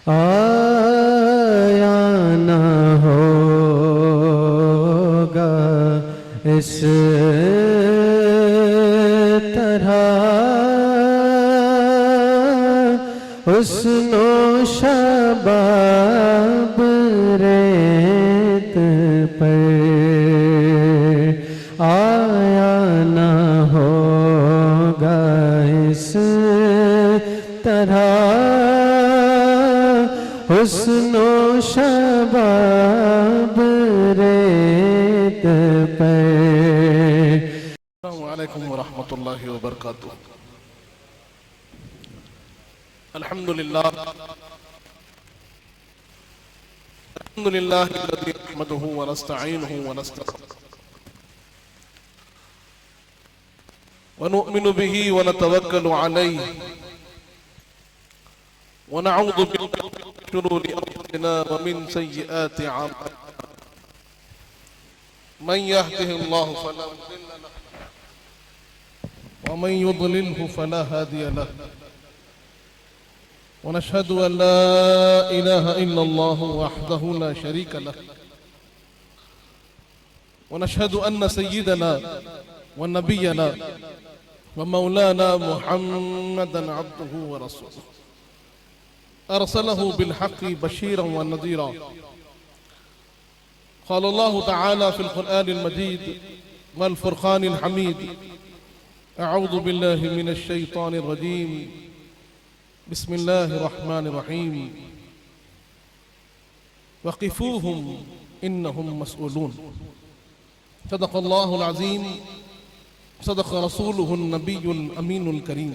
आया ना होगा इस तरह हुस्नो शबाब रेत पर आया ना होगा इस तरह हुस्नो शबाब रेत पर। अस्सलामु अलैकुम वरहमतुल्लाहि वबरकातुह। अल्हम्दुलिल्लाह अल्हम्दुलिल्लाहिल्लज़ी नहमदुहु व नस्तईनुहु व नस्तगफिरुह व नु'मिनु बिही व नतवक्कलु अलैहि व नऊज़ु बिल्लाहि मिन शुरूरि अंफुसिना व मिन सय्यिआति अमालिना। मन यहदिहिल्लाहु फला मुदिल्ल लहु व मन युद्लिलहु फला हादिय लहु व नशहदु अन ला इलाहा इल्लल्लाहु वहदहु ला शरीका लहु व नशहदु अन्न सय्यिदना व नबियना व मौलाना मुहम्मदन अब्दुहु व रसूलुहु अरसलहु बिलहक़्क़ि बशीरन व नज़ीरा। क़ाल अल्लाहु तआला फ़िल क़ुरआनिल मजीद वल फ़ुरक़ानिल हमीद। अऊज़ु बिल्लाहि मिनश शैतानिर रजीम। बिस्मिल्लाहिर रहमानिर रहीम। वक़िफ़ूहुम इन्नहुम मस्ऊलून। सदक़ल्लाहुल अज़ीम। सदक़ रसूलुहुन नबियुल अमीनुल करीम।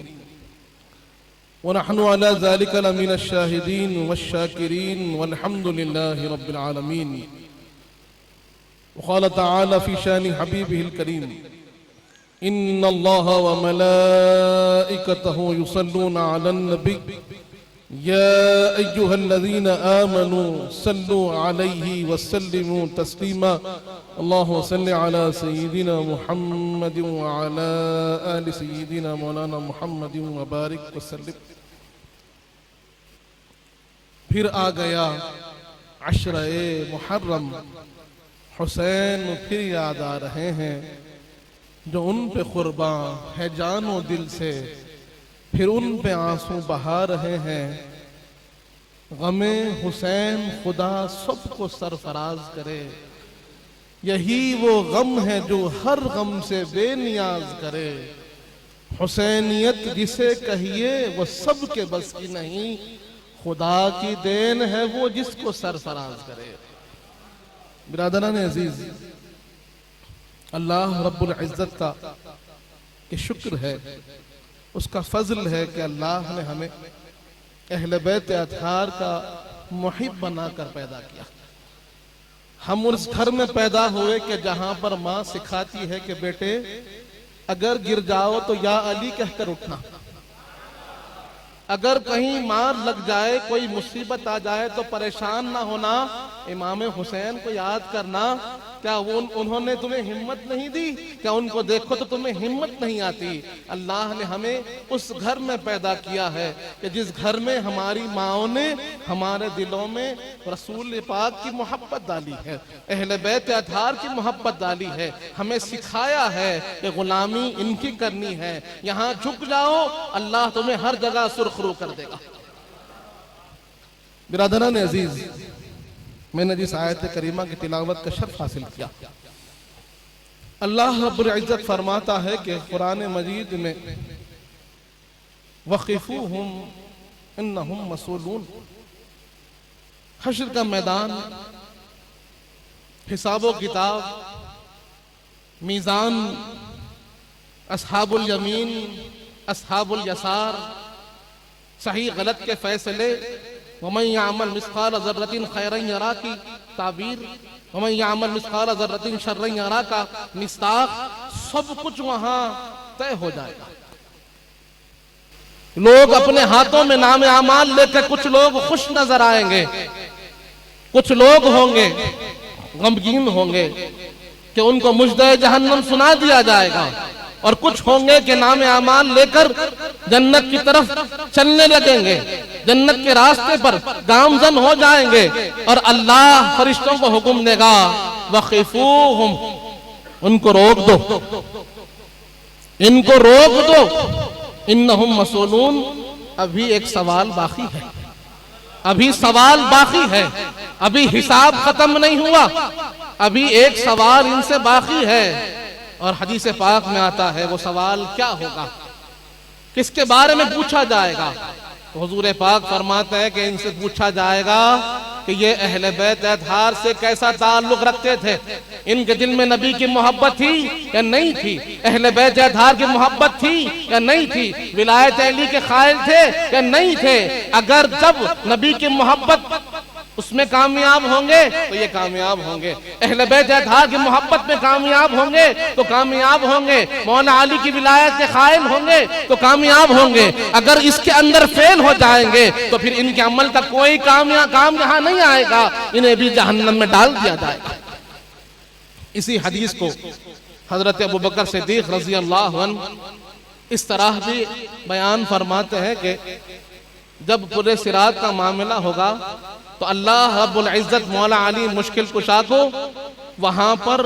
व नहनु अला ज़ालिका लमिनश शाहिदीन वश्शाकिरीन वल्हम्दुलिल्लाहि रब्बिल आलमीन। वक़ाल तआला फ़ी शानि हबीबिहिल करीम इन्नल्लाह व मलाइकतहु युसल्लूना अलन नबी या अय्युहल्लज़ीना आमनू सल्लू अलैहि वसल्लिमू तस्लीमा। अल्लाहुम्मा सल्लि अला सय्यिदिना मुहम्मदिन व अला आलि सय्यिदिना मौलाना मुहम्मदिन व बारिक वसल्लिम। फिर आ गया अशरे मुहर्रम। हुसैन फिर याद आ रहे हैं जो उन पे कुर्बान है जानो दिल से, फिर उन पे आंसू बहा रहे हैं। गमे हुसैन खुदा सबको सरफराज करे, यही वो गम है जो हर गम से बेनियाज करे। हुसैनियत जिसे कहिए वो सबके बस की नहीं, खुदा की देन है वो जिसको सरफराज करे। बिरादरान अजीज, अल्लाह रब्बुल इज्जत का कि शुक्र है, उसका फजल है कि अल्लाह ने हमें अहले बैत अतहार का मुहिब बनाकर पैदा किया। हम उस घर में पैदा हुए कि जहां पर माँ सिखाती है कि बेटे अगर गिर जाओ तो या अली कहकर उठना, अगर कहीं मार लग जाए कोई मुसीबत आ जाए तो परेशान ना होना, इमाम हुसैन को याद करना। क्या वो उन्होंने तुम्हें हिम्मत नहीं दी? क्या उनको देखो तो तुम्हें हिम्मत नहीं आती? अल्लाह ने हमें उस घर में पैदा किया है कि जिस घर में हमारी माओ ने हमारे दिलों में रसूल पाक की मोहब्बत डाली है, अहले बैत अतहार की मोहब्बत डाली है। हमें सिखाया है कि गुलामी इनकी करनी है, यहाँ झुक जाओ अल्लाह तुम्हें हर जगह सुरखरू कर देगा। बिरादरान अजीज, मैंने जिस आयत करीमा की तिलावत का शर्फ हासिल किया, अल्लाह रब्बुल इज्जत फरमाता है कि कुरान मजीद में वक़िफ़ूहुम इन्नहुम मसऊलून। हश्र का मैदान, हिसाबो किताब, मीज़ान, अस्हाबुल यमीन, अस्हाबुल यसार, सही गलत के फैसले, वमन यामल मिस्काल ज़र्रतिन खैरन यरा की ताबीर, वमन यामल मिस्काल ज़र्रतिन शर्रन यरा का मिस्ताक, सब कुछ वहां तय हो जाएगा। लोग अपने हाथों में नाम आमाल लेकर कुछ लोग खुश नजर आएंगे, कुछ लोग होंगे गमगीन होंगे कि उनको मुजदे जहन्नम सुना दिया जाएगा। और कुछ होंगे कि नाम आमाल लेकर जन्नत की तरफ चलने लगेंगे, जन्नत के रास्ते पर गामजन हो जाएंगे और अल्लाह फरिश्तों को हुक्म देगा वक़िफूहुम, उनको रोक दो, इनको रोक दो, इन्नहुम मसूलून। अभी एक सवाल बाकी है, अभी सवाल बाकी है, अभी हिसाब खत्म नहीं हुआ, अभी एक सवाल इनसे बाकी है। और हदीस पाक में आता है वो सवाल क्या होगा, किसके बारे में पूछा जाएगा। तो हुजूर पाक फरमाते हैं कि इनसे पूछा जाएगा कि ये अहले बैत अतहार से कैसा ताल्लुक रखते थे, इनके दिल में नबी की मोहब्बत थी या नहीं थी, अहले बैत अतहार की मोहब्बत थी या नहीं थी, विलायत अली के क़ाइल थे या नहीं थे। अगर जब नबी की मोहब्बत उसमें कामयाब होंगे तो ये कामयाब होंगे, अहले बैत अतहार की मोहब्बत में कामयाब होंगे तो कामयाब होंगे, मौला अली की विलायत के क़ाइल होंगे तो कामयाब होंगे। अगर इसके अंदर फेल हो जाएंगे तो फिर इनके अमल का कोई काम यहाँ नहीं आएगा, इन्हें भी जहन्नम में डाल दिया जाएगा। इसी हदीस को हजरत अबू बकर सिद्दीक रज़ी अल्लाह अन्हु इस तरह भी बयान फरमाते हैं कि जब पूरे सिरात का मामला होगा तो अल्लाह रब्बुल इज्जत मौला अली मुश्किल कुशा को वहां पर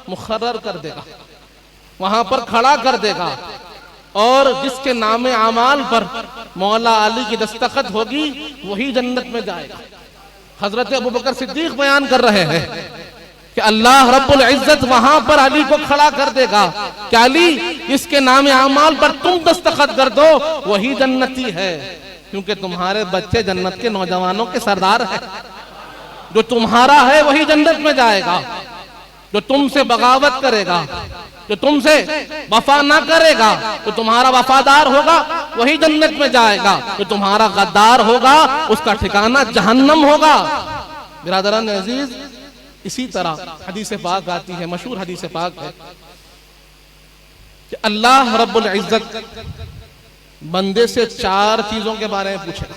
मुकर्रर कर देगा, वहां पर खड़ा कर देगा और जिसके नाम आमाल पर मौला अली की दस्तखत होगी वही जन्नत में जाएगा। हजरत अबू बकर सिद्दीक बयान कर रहे हैं कि अल्लाह रब्बुल इज्जत वहां पर अली को खड़ा कर देगा कि अली इसके नाम आमाल पर तुम दस्तखत कर दो वही जन्नती है, क्योंकि तुम्हारे बच्चे जन्नत के नौजवानों के सरदार है, जो तुम्हारा है वही जन्नत में जाएगा, जो तुमसे बगावत करेगा, जो तुमसे वफा ना करेगा, जो तुम्हारा वफादार होगा वही जन्नत में जाएगा, जो तुम्हारा गद्दार होगा उसका ठिकाना जहन्नम होगा। बिरादरान अजीज, इसी तरह हदीस पाक आती है, मशहूर हदीस पाक है कि अल्लाह रब्बुल इज्जत बंदे से 4 चीजों के बारे में पूछेगा।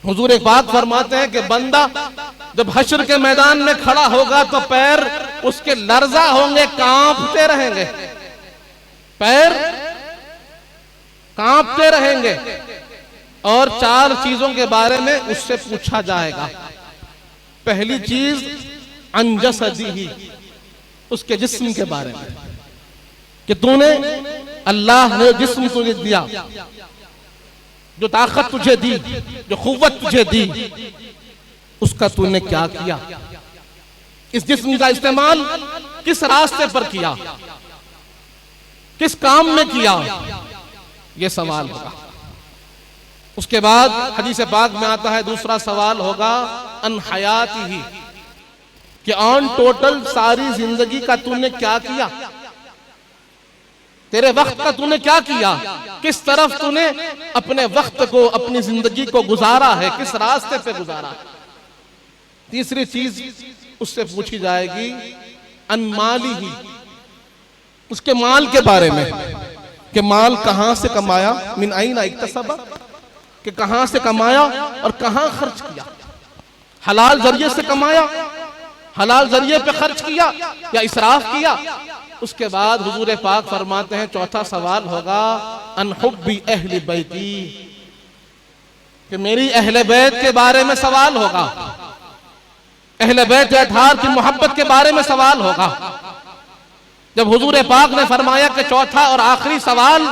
हुजूर एक बात फरमाते हैं कि बंदा जब हश्र के मैदान में खड़ा होगा तो पैर उसके लर्जा होंगे, कांपते रहेंगे, पैर कांपते रहेंगे और 4 चीजों के बारे में उससे पूछा जाएगा। पहली चीज अंजसदी, उसके जिस्म के बारे में कि तूने, अल्लाह ने जिस्म तुझे दिया, जो ताकत तुझे दी, जो कुव्वत तुझे दी, उसका तूने क्या किया, इस जिस्म का इस्तेमाल किस रास्ते पर किया, किस काम में किया, यह सवाल होगा। उसके बाद हदीस पाक में आता है दूसरा सवाल होगा अन हयातिही, कि ऑन टोटल सारी जिंदगी का तूने क्या किया, तेरे वक्त का तूने क्या किया, किस तरफ तूने अपने वक्त को, अपनी जिंदगी को गुजारा है, किस रास्ते पे गुजारा है। तीसरी चीज उससे पूछी जाएगी अनमाली ही, उसके माल के बारे में कि माल कहां से कमाया, मिन अयना इक्तसबा, कि कहां से कमाया और कहां खर्च किया, हलाल जरिए से कमाया, हलाल जरिए पे खर्च किया या इसराफ किया। उसके बाद हुजूर पाक फरमाते हैं चौथा सवाल होगा अन हुब्बी अहले बैती, कि मेरी अहले बैत के बारे में सवाल होगा, अहले बैत अतहार की मोहब्बत के बारे में सवाल होगा। जब हुजूर पाक ने फरमाया कि चौथा और आखिरी सवाल,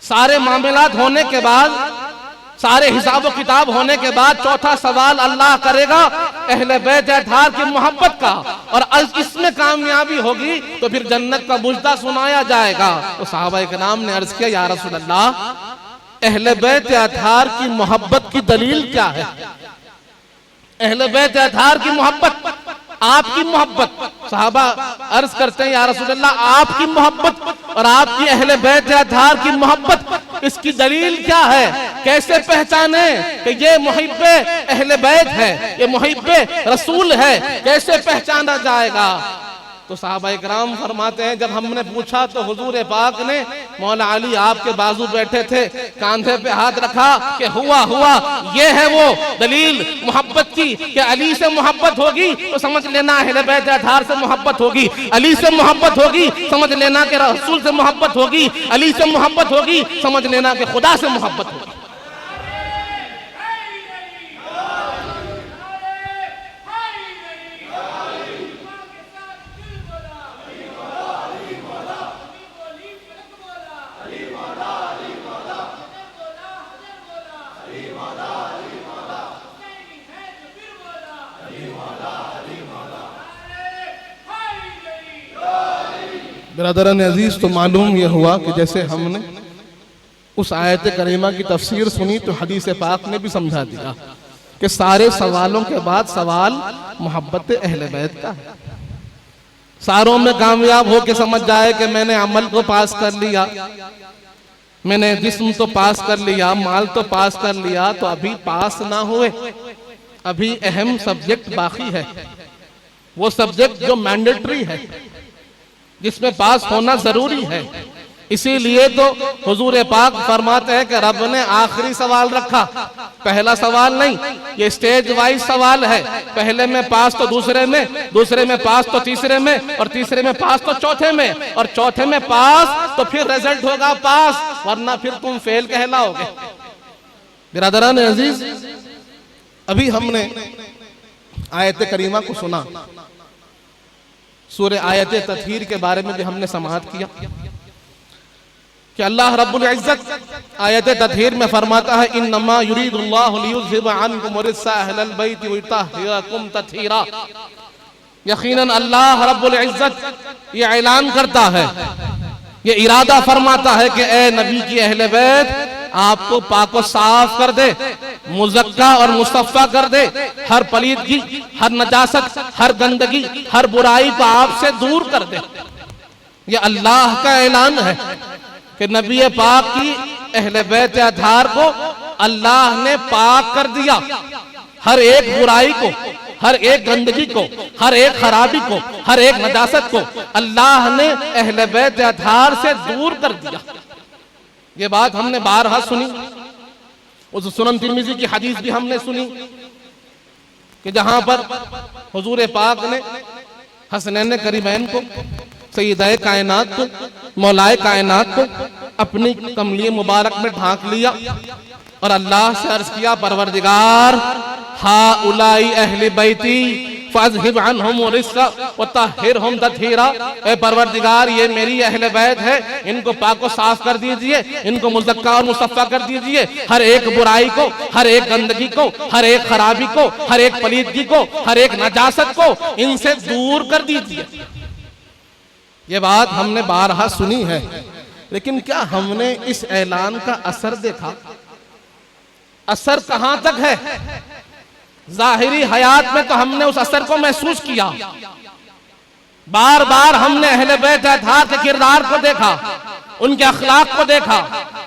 सारे मामलात होने के बाद, सारे हिसाब किताब होने के बाद चौथा सवाल अल्लाह करेगा अहले बैत अतहार की मोहब्बत का, और इसमें कामयाबी होगी तो फिर जन्नत का मुजदा सुनाया जाएगा। तो सहाबा किराम ने अर्ज किया या रसूल अल्लाह, अहले बैत अतहार की मोहब्बत की दलील क्या है, अहले बैत अतहार की मोहब्बत, आपकी मोहब्बत। सहाबा अर्ज करते हैं या रसूल अल्लाह, आपकी मोहब्बत और आपकी अहले बैत अतहार की मोहब्बत, इसकी दलील क्या है, कैसे पहचाने कि ये मुहिब्बे अहले बैत है, ये मुहिब्बे रसूल है, कैसे पहचाना जाएगा। तो सहाबा-ए-किराम फरमाते हैं जब हमने पूछा तो हुजूर पाक ने मौला अली आपके बाजू बैठे थे, कांधे पे हाथ रखा कि हुआ ये है वो दलील मोहब्बत की कि अली से मोहब्बत होगी तो समझ लेना अहले बैत अताहर से मोहब्बत होगी, अली से मोहब्बत होगी समझ लेना कि रसूल से मोहब्बत होगी, अली से मोहब्बत होगी समझ लेना कि खुदा से मोहब्बत होगी। बिरादरान अजीज, तो मालूम यह हुआ कि जैसे हमने उस आयत करीमा की तफसीर सुनी तो हदीस पाक ने भी समझा दिया कि सारे सवालों के बाद सवाल मोहब्बत अहले बैत का है। सारों में कामयाब हो के समझ जाए कि मैंने अमल को पास कर लिया, मैंने जिस्म तो पास कर लिया, माल तो पास कर लिया, तो अभी पास ना हुए, अभी अहम सब्जेक्ट बाकी है, वो सब्जेक्ट जो मैंडेटरी है, जिसमें पास होना जरूरी है। इसीलिए तो हुजूर पाक फरमाते हैं कि रब ने आखिरी सवाल रखा, पहला सवाल नहीं, ये स्टेज वाइज सवाल है। पहले में पास तो दूसरे में पास तो तीसरे में, और तीसरे में पास तो चौथे में, और चौथे में पास तो फिर रिजल्ट होगा पास, वरना फिर तुम फेल कहलाओगे। बिरादरान अजीज, अभी हमने आयत करीमा को सुना, सूरह आयत तत्हीर के बारे में भी हमने समाअत किया कि अल्लाह रब्बुल इज्जत आयत तत्हीर में फरमाता है इन्नमा युरीदुल्लाहु लियुज़हिबा अन्कुम रिज्सा अहलल बैति व युतहिराकुम तत्हीरा। यकीनन अल्लाह रब्बुल इज्जत ये ऐलान करता है, ये इरादा फरमाता है कि ए नबी की अहले बैत आपको पाक व साफ कर दे, मुज़क्का और मुस्तफ़ा कर दे, हर पलीदगी, हर नजासत, हर गंदगी, हर बुराई को आपसे दूर कर दे। ये अल्लाह का ऐलान है कि नबी पाक की अहले बैत अताहर को अल्लाह ने पाक कर दिया, हर एक बुराई को, हर एक गंदगी को, हर एक खराबी को, हर एक नजासत को अल्लाह ने अहले बैत अताहर से दूर कर दिया। ये बात हमने बारहा सुनी, उस सुनन तिर्मिज़ी की हदीस भी हमने सुनी कि जहां पर हुजूर पाक ने हसनैन करीमैन को, सैयदे कायनात को, मौलाए कायनात को अपनी कमली मुबारक में ढांक लिया और अल्लाह से अर्ज किया, परवरदिगार हाउलाई अहले बैती फअज़हिब अन्हुम रिज्सा व तहिरहुम तत्हीरा। ए परवरदिगार, ये मेरी अहले बैत है, इनको पाक व साफ कर दीजिए, इनको मुज़क्का और मुस्तफ़ा कर दीजिए, हर एक बुराई को, हर एक गंदगी को, हर एक खराबी को, हर एक पलीदगी को, हर एक नजासत को इनसे दूर कर दीजिए। ये बात हमने बारहा सुनी है, लेकिन क्या हमने इस ऐलान का असर देखा? असर कहां तक है? जाहिरी हयात में तो हमने उस असर को महसूस किया, बार बार हमने अहले बैत अताहर के किरदार को देखा, उनके अखलाक को देखा,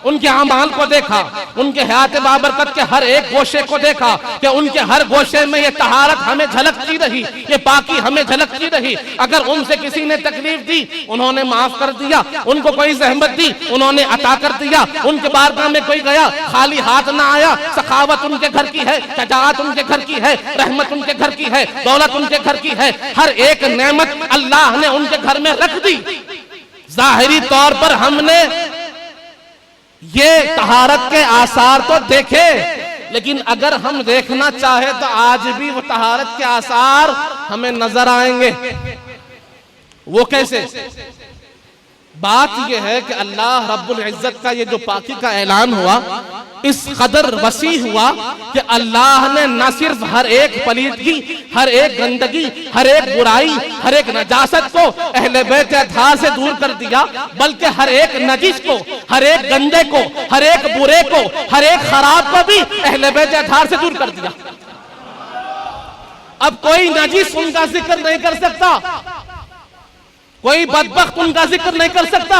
उनके अमाल को देखा, उनके हयात बाबरकत के हर एक गोशे को देखा कि उनके हर गोशे में ये तहारत हमें झलकती रही, ये पाकी हमें झलकती रही। अगर उनसे किसी ने तकलीफ दी, उन्होंने माफ कर दिया, उनको कोई जहमत दी, उन्होंने अता कर दिया, उनके बारगाह में कोई गया खाली हाथ ना आया। सखावत उनके घर की है, शजाअत उनके घर की है, रहमत उनके घर की है, दौलत उनके घर की है, हर एक नेमत अल्लाह ने उनके घर में रख दी। जाहिरी तौर पर हमने ये तहारत के आसार तो देखे, लेकिन अगर हम देखना चाहे तो आज भी वो तहारत के आसार हमें नजर आएंगे। वो कैसे? बात यह है कि अल्लाह रब्बुल इज्जत का ये जो पाकी का ऐलान हुआ, इस कदर वसी हुआ कि अल्लाह ने न सिर्फ हर एक पलीदगी, हर एक गंदगी, हर एक बुराई, हर एक नजासत को अहले बैत अताहर से दूर कर दिया, बल्कि हर एक नजीस को, हर एक गंदे को, हर एक बुरे को, हर एक खराब को भी अहले बैत अताहर से दूर कर दिया। अब कोई नजीस उनका जिक्र नहीं कर सकता, कोई बदबख्त उनका जिक्र नहीं कर सकता,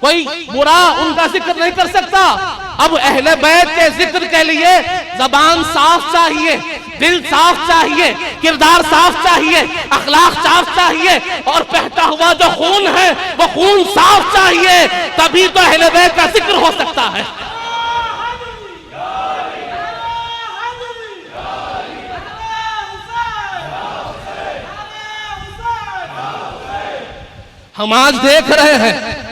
कोई बुरा उनका जिक्र नहीं कर सकता। अब अहले बैत के जिक्र के लिए जबान साफ चाहिए, दिल साफ चाहिए, किरदार साफ चाहिए, अखलाक साफ चाहिए, और बहता हुआ जो खून है वो खून साफ चाहिए, तभी तो अहले बैत का जिक्र हो सकता है। हम आज देख रहे हैं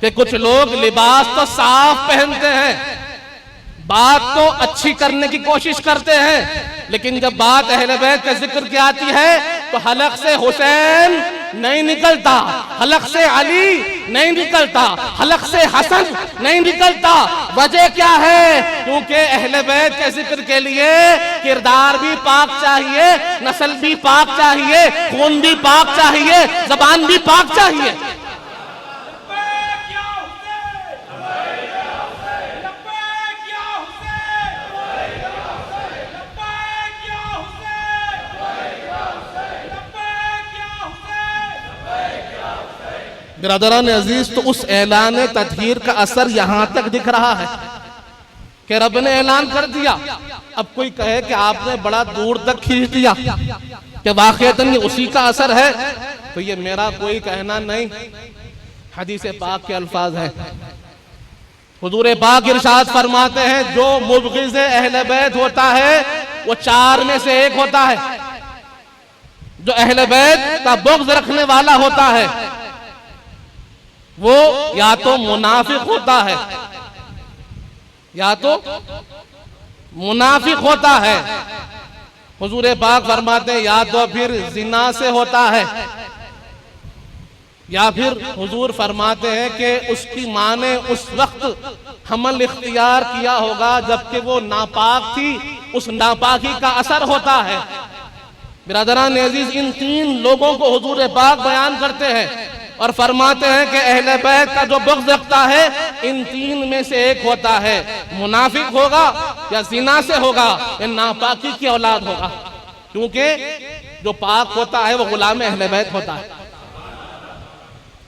कि कुछ लोग लिबास तो साफ पहनते हैं, बात तो अच्छी करने की कोशिश करते हैं, लेकिन जब बात अहले बैत के जिक्र की आती है तो हलक से हुसैन नहीं निकलता, हलक से अली नहीं निकलता, हलक से हसन नहीं निकलता। वजह क्या है? क्योंकि अहले बैत के जिक्र के लिए किरदार भी पाक चाहिए, नस्ल भी पाक चाहिए, खून भी पाक चाहिए, जबान भी पाक चाहिए। बिरादरान अजीज, तो उस ऐलान तत्हीर का असर यहां तक दिख रहा है कि रब ने ऐलान कर दिया। अब कोई कहे कि आपने बड़ा दूर तक खींच दिया कि वाकईतन ये उसी का असर है, तो ये मेरा कोई कहना नहीं, हदीस पाक के अल्फाज हैं। हुजूर पाक इरशाद फरमाते हैं, जो मुबग़िज़ अहले बैत होता है वो चार में से एक होता है। जो अहले बैत का बुग़्ज़ रखने वाला होता है वो या तो मुनाफिक होता है, या तो मुनाफिक होता है। हुजूर पाक फरमाते हैं या तो फिर जिना से होता है, या फिर हुजूर फरमाते हैं कि उसकी माँ ने उस वक्त हमल इख्तियार किया होगा जबकि वो नापाक थी, उस नापाकी का असर होता है। बिरादरान अजीज, इन तीन लोगों को हुजूर पाक बयान करते हैं और फरमाते हैं कि अहले बैत का जो बुग़्ज़ रखता है इन तीन में से एक होता है, मुनाफिक होगा या ज़िना से होगा या नापाकी की औलाद होगा। क्योंकि जो पाक होता है वो गुलाम अहले बैत होता है,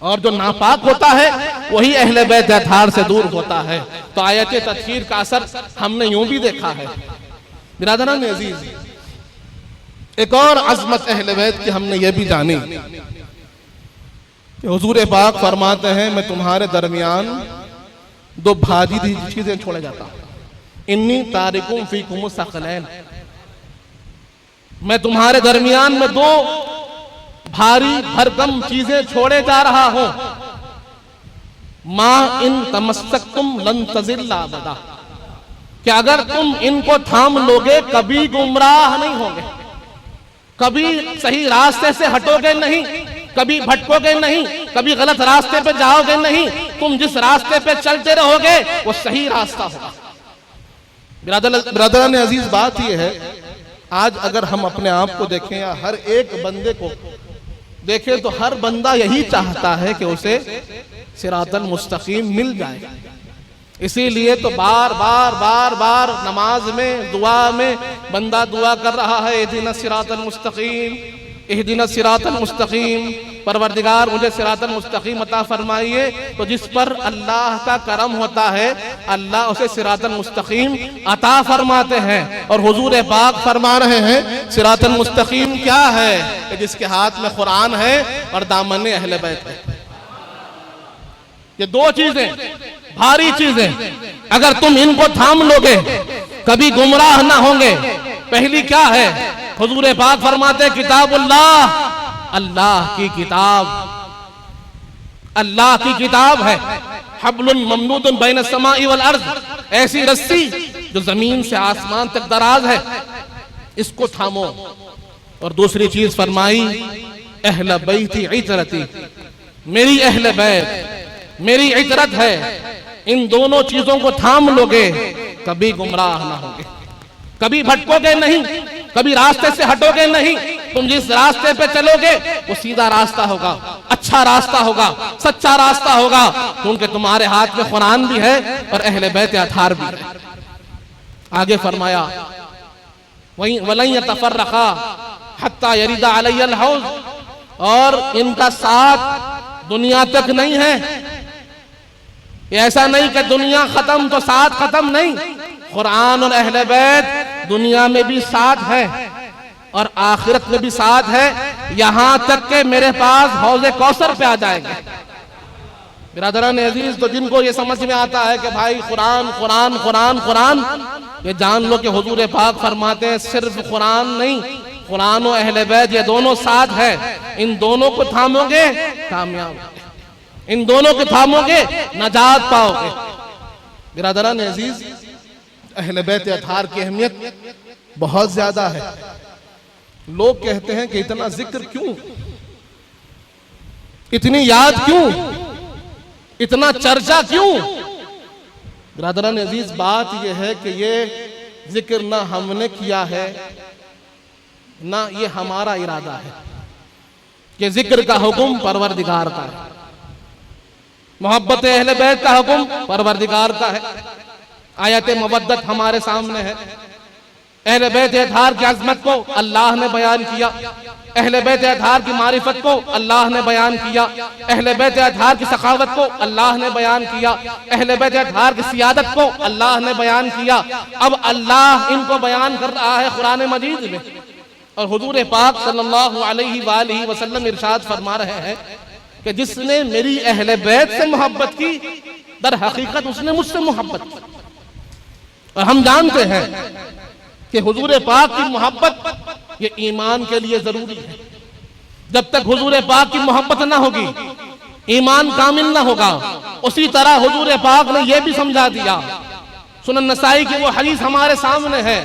और जो नापाक होता है वही अहले बैत अतार से दूर होता है। तो आयत तत्हीर का असर हमने यूं भी देखा है। बिरादरान अजीज, एक और अज़मत अहले बैत की हमने ये भी जानी कि हुजूर पाक फरमाते हैं, मैं तुम्हारे दरमियान दो भारी चीजें छोड़े जाता हूं, इन्नी तारिकुम फीकुम सक़लैन, मैं तुम्हारे दरमियान में दो भारी भरकम चीजें छोड़े जा रहा हूं। मा इन तमस्सकतुम लन तज़िल्ला अबदा, कि अगर तुम इनको थाम लोगे कभी गुमराह नहीं होगे, कभी सही रास्ते से हटोगे नहीं, कभी भटकोगे नहीं, कभी गलत रास्ते पे जाओगे नहीं, तुम जिस रास्ते पे चलते रहोगे वो सही रास्ता होगा। ब्रदर अजीज, बात यह है, आज अगर हम अपने आप को देखें या हर एक बंदे को देखें तो हर बंदा यही चाहता है कि उसे सिरातल मुस्तकीम मिल जाए। इसीलिए तो बार बार बार बार नमाज में, दुआ में बंदा दुआ कर रहा है, इहदिनस सिरातल मुस्तकीम, इहदिनस सिरातल मुस्तकीम, परवरदिगार मुझे सिरातल मुस्तकीम अता फरमाइए। तो जिस पर अल्लाह का करम होता है अल्लाह उसे सिरातल मुस्तकीम अता फरमाते हैं। और हुजूर पाक फरमा रहे हैं सिरातल मुस्तकीम क्या है? कि जिसके हाथ में कुरान है और दामन अहले बैत है। ये दो चीजें भारी चीजें, अगर तुम इनको थाम लोगे कभी गुमराह ना होंगे। पहली क्या है? हुजूर पाक फरमाते किताबुल्लाह, अल्लाह की किताब, अल्लाह की किताब है। हब्लुन ममदूदुन बैन समाई वल अर्ज़, ऐसी रस्सी जो जमीन से आसमान तक दराज है, इसको थामो। और दूसरी चीज फरमाई अहले बैती इतरती, मेरी अहले बैत मेरी इतरत है। इन दोनों चीजों को थाम लोगे कभी गुमराह ना होगे, कभी भटकोगे नहीं, कभी रास्ते से हटोगे नहीं। तुम जिस रास्ते पे चलोगे वो सीधा रास्ता होगा, अच्छा रास्ता होगा, सच्चा रास्ता होगा, क्योंकि तुम्हारे हाथ में कुरान भी है और अहले बैत अतार भी है। आगे फरमाया वहीं वलन यतफर्रक़ा हत्ता यरिदा अलैहिल हौज़, और इनका साथ दुनिया तक नहीं है, ये ऐसा नहीं कि दुनिया खत्म तो साथ खत्म, नहीं। कुरान और अहले बैत दुनिया में भी साथ है और आखिरत में भी साथ है, यहां तक के मेरे पास हौज़े कौसर पे आ जाएंगे। बिरादरान अजीज, तो जिनको ये समझ में आता है कि भाई कुरान कुरान कुरान कुरान, ये जान लो कि हुजूर पाक फरमाते हैं सिर्फ कुरान नहीं, कुरान और अहले बैत ये दोनों साथ है। इन दोनों को थामोगे कामयाब, इन दोनों को थामोगे नजात पाओगे। बिरादरान अजीज, अहले बैत अतहार की अहमियत बहुत ज्यादा है। लोग कहते हैं कि इतना जिक्र क्यों, इतनी याद क्यों, इतना चर्चा क्यों। बिरादरान अजीज, बात यह है कि ये जिक्र ना हमने किया है ना ये हमारा इरादा है, कि जिक्र का हुक्म परवरदिगार का है, मोहब्बत अहले बैत का हुक्म परवरदिगार का है। आयत मवद्दत हमारे सामने है। अहले बैत अतहार की अज़मत को अल्लाह ने बयान किया, अहले बैत अतहार की मारिफत को अल्लाह ने बयान किया, अहले बैत अतहार की सखावत को अल्लाह ने बयान किया, अहले बैत अतहार की सियादत को अल्लाह ने बयान किया। अब अल्लाह इनको बयान कर रहा है कुरान मजीद में, और हुजूर पाक सल्लल्लाहु अलैहि वसल्लम इरशाद फरमा रहे हैं कि जिसने मेरी अहले बैत से मोहब्बत की, दर हकीकत उसने मुझसे मोहब्बत की। और हम जानते हैं कि हुजूर पाक की मोहब्बत ये ईमान के लिए जरूरी है। जब तक हुजूर पाक की मोहब्बत ना होगी, ईमान कामिल ना होगा। उसी तरह हुजूर पाक ने यह भी समझा दिया, सुनन नसाई की वो हदीस हमारे सामने है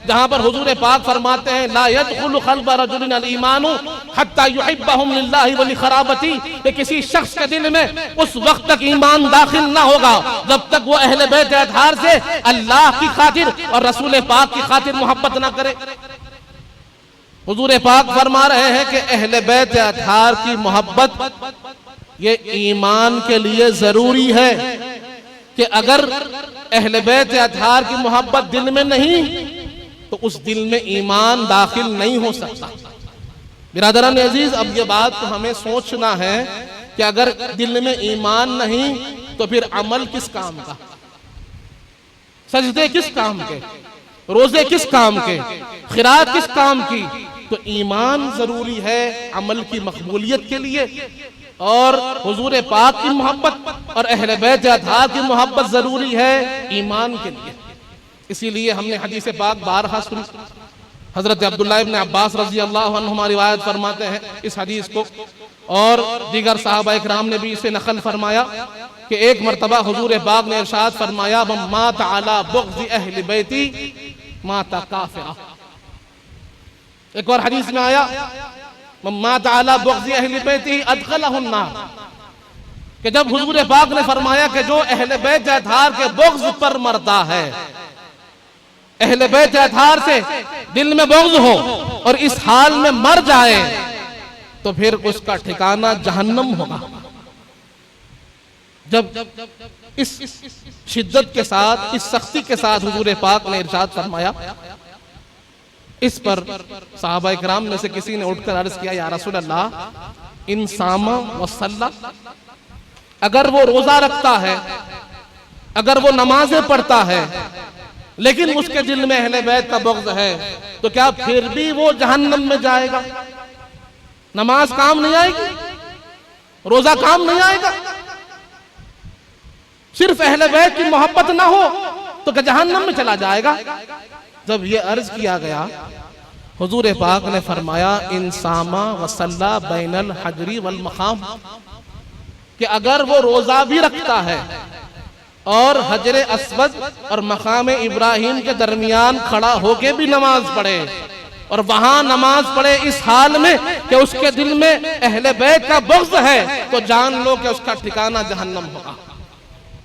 जहां पर हुजूर पाक फरमाते हैं ला यदखुलु क़ल्ब रजुलिन अल ईमानु हत्ता युहिब्बहुम लिल्लाहि व लिखराबती, कि किसी शख्स के दिल में उस वक्त तक ईमान दाखिल ना होगा जब तक वो अहले बैत अतहार से अल्लाह की खातिर और रसूल पाक की खातिर मोहब्बत ना करे। हुजूर पाक फरमा रहे हैं कि अहले बैत अतहार की मोहब्बत ये ईमान के लिए जरूरी है, कि अगर अहले बैत अतहार की मोहब्बत दिल में नहीं तो उस दिल में ईमान दाखिल नहीं हो सकता। बिरादरान अजीज, अब ये बात तो हमें सोचना है कि अगर दिल में ईमान नहीं तो फिर अमल किस काम का, सजदे किस काम के, रोजे किस काम के, खिरात किस काम की। तो ईमान जरूरी है अमल की मकबूलियत के लिए, और हुजूर पाक की मोहब्बत और अहले बैत अतहार की मोहब्बत जरूरी है ईमान के लिए। इसीलिए हमने हदीस पाक बारहा सुनी। हजरत अब्दुल्लाह इब्न अब्बास रजी अल्लाह अन्हुमा रिवायत फरमाते हैं इस हदीस को, और दीगर सहाबा इकराम ने भी इसे नकल फरमाया कि एक मरतबा हुजूर पाक ने इरशाद फरमाया मात अला बुग़्ज़ अहले बैती माता काफिरा। एक और हदीस में आया मात अला बुग़्ज़ अहले बैती अदखलहु अन्नार, कि जब हुजूर पाक ने फरमाया कि जो अहले बैत अतहार के बुग़्ज़ पर मरता है, अहले बैत अतहार से दिल में बुग़्ज़ हो और इस हाल में मर जाए, तो फिर उसका ठिकाना जहन्नम होगा। जब इस शिद्दत के साथ, इस सख्ती के साथ हुजूर पाक ने इरशाद फरमाया, इस पर सहाबा इकराम में से किसी ने उठकर अर्ज किया, या रसूल अल्लाह इन सामा व सल्ला, अगर वो रोजा रखता है, अगर वो नमाजें पढ़ता है, लेकिन उसके दिल में अहले बैत का बुग़्ज़ है, तो क्या फिर भी वो जहन्नम में जाएगा? नमाज काम नहीं आएगी, रोजा काम नहीं आएगा, सिर्फ अहले बैत की मोहब्बत ना हो तो क्या जहन्नम में चला जाएगा? जब ये अर्ज किया गया, हुजूर पाक ने फरमाया इंसामा वसल्ला बैनल हजरी वल मकाम, कि अगर वो रोजा भी रखता है और हजर अस्वद और मकाम इब्राहिम के दरमियान खड़ा होके भी नमाज पढ़े, और वहां नमाज पढ़े इस हाल में कि उसके दिल में अहले बैत का बुग़्ज़ है, तो जान लो कि उसका ठिकाना जहन्नम होगा।